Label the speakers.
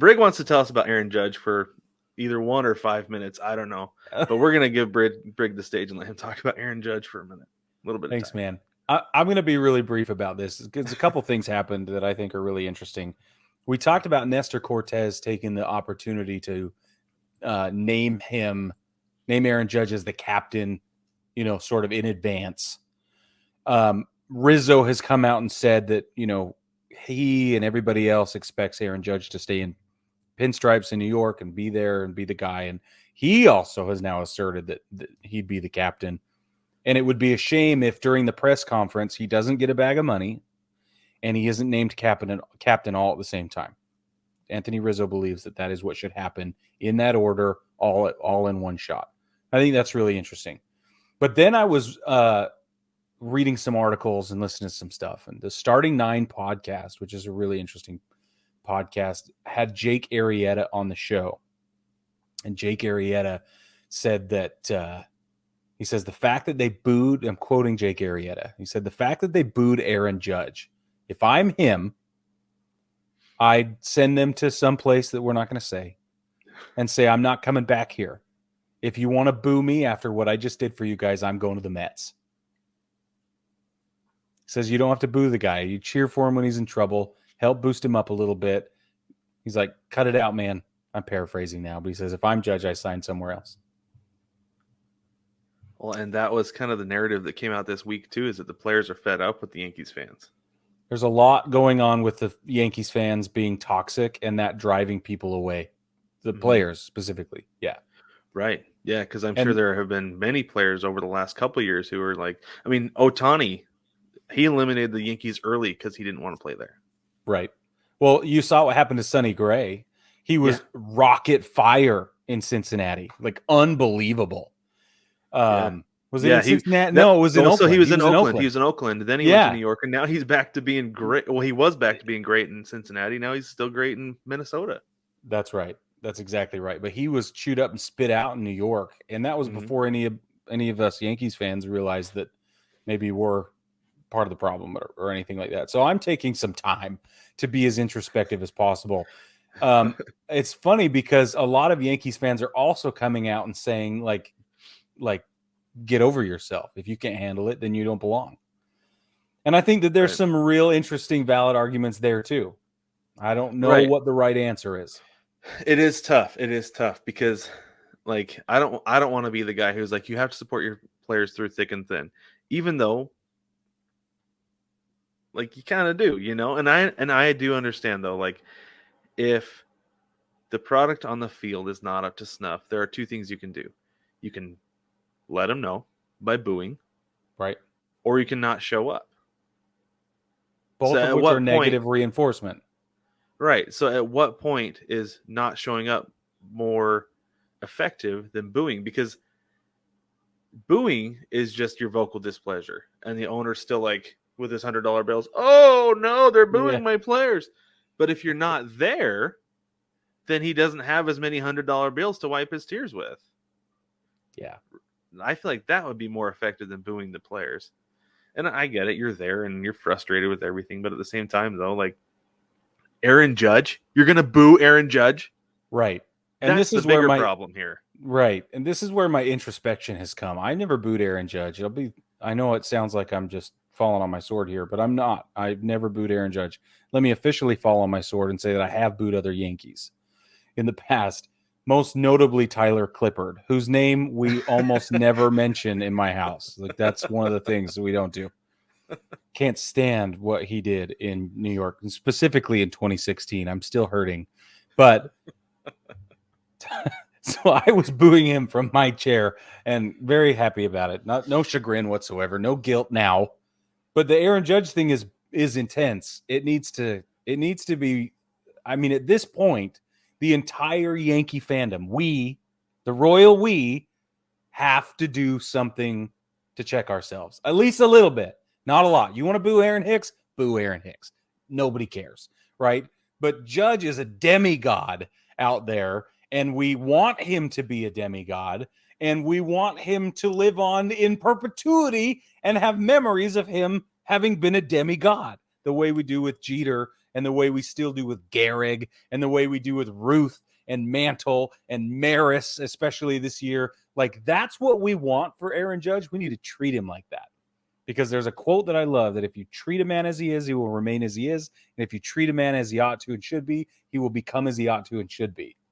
Speaker 1: Brig wants to tell us about Aaron Judge for either 1 or 5 minutes. I don't know. But we're going to give Brig the stage and let him talk about Aaron Judge for a minute. A little bit
Speaker 2: Thanks,
Speaker 1: of time.
Speaker 2: man. I'm going to be really brief about this because a couple things happened that I think are really interesting. We talked about Nestor Cortez taking the opportunity to name Aaron Judge as the captain, sort of in advance. Rizzo has come out and said that, he and everybody else expects Aaron Judge to stay in pinstripes in New York and be there and be the guy. And he also has now asserted that he'd be the captain. And it would be a shame if during the press conference he doesn't get a bag of money and he isn't named captain all at the same time. Anthony Rizzo believes that is what should happen in that order, all in one shot. I think that's really interesting. But then I was reading some articles and listening to some stuff. And the Starting Nine podcast, which is a really interesting podcast, had Jake Arrieta on the show. And Jake Arrieta said that he says the fact that they booed, I'm quoting Jake Arrieta, he said the fact that they booed Aaron Judge, if I'm him, I'd send them to some place that we're not going to say and say, I'm not coming back here. If you want to boo me after what I just did for you guys, I'm going to the Mets. He says you don't have to boo the guy. You cheer for him when he's in trouble, help boost him up a little bit. He's like, cut it out, man. I'm paraphrasing now, but he says, if I'm Judge, I sign somewhere else.
Speaker 1: Well, and that was kind of the narrative that came out this week, too, is that the players are fed up with the Yankees fans.
Speaker 2: There's a lot going on with the Yankees fans being toxic and that driving people away. The players specifically. Yeah.
Speaker 1: Right. Yeah, because I'm sure there have been many players over the last couple of years who are like, I mean, Ohtani, he eliminated the Yankees early because he didn't want to play there.
Speaker 2: Right. Well, you saw what happened to Sonny Gray. He was rocket fire in Cincinnati. Like, unbelievable. Was it in Cincinnati? No, it was in Oakland.
Speaker 1: So he was in Oakland. He was in Oakland. Then he went to New York, and now he's back to being great. Well, he was back to being great in Cincinnati. Now he's still great in Minnesota.
Speaker 2: That's right. That's exactly right. But he was chewed up and spit out in New York, and that was before any of us Yankees fans realized that maybe we're part of the problem or anything like that. So I'm taking some time to be as introspective as possible. It's funny because a lot of Yankees fans are also coming out and saying like, get over yourself. If you can't handle it, then you don't belong. And I think that there's some real interesting, valid arguments there too. I don't know what the right answer is.
Speaker 1: It is tough. It is tough because like, I don't want to be the guy who's like, you have to support your players through thick and thin, even though like you kind of do, and I do understand though, like if the product on the field is not up to snuff, there are two things you can do. You can let them know by booing,
Speaker 2: right?
Speaker 1: Or you can not show up.
Speaker 2: Both of which are negative reinforcement.
Speaker 1: Right. So at what point is not showing up more effective than booing? Because booing is just your vocal displeasure. And the owner's still like with his $100 bills, oh no, they're booing my players. But if you're not there, then he doesn't have as many $100 bills to wipe his tears with.
Speaker 2: Yeah.
Speaker 1: I feel like that would be more effective than booing the players. And I get it. You're there and you're frustrated with everything. But at the same time, though, like Aaron Judge, you're going to boo Aaron Judge?
Speaker 2: Right. And
Speaker 1: this is the bigger problem here.
Speaker 2: Right. And this is where my introspection has come. I never booed Aaron Judge. I know it sounds like I'm just falling on my sword here, but I'm not. I've never booed Aaron Judge. Let me officially fall on my sword and say that I have booed other Yankees in the past. Most notably Tyler Clippard, whose name we almost never mention in my house. Like that's one of the things that we don't do. Can't stand what he did in New York, and specifically in 2016. I'm still hurting. But so I was booing him from my chair and very happy about it. No chagrin whatsoever, no guilt now. But the Aaron Judge thing is intense. It needs to be, I mean, at this point, the entire Yankee fandom, the royal we, have to do something to check ourselves. At least a little bit. Not a lot. You want to boo Aaron Hicks? Boo Aaron Hicks. Nobody cares, right? But Judge is a demigod out there, and we want him to be a demigod, and we want him to live on in perpetuity and have memories of him having been a demigod, the way we do with Jeter and the way we still do with Gehrig and the way we do with Ruth and Mantle and Maris, especially this year. Like, that's what we want for Aaron Judge. We need to treat him like that. Because there's a quote that I love that if you treat a man as he is, he will remain as he is. And if you treat a man as he ought to and should be, he will become as he ought to and should be.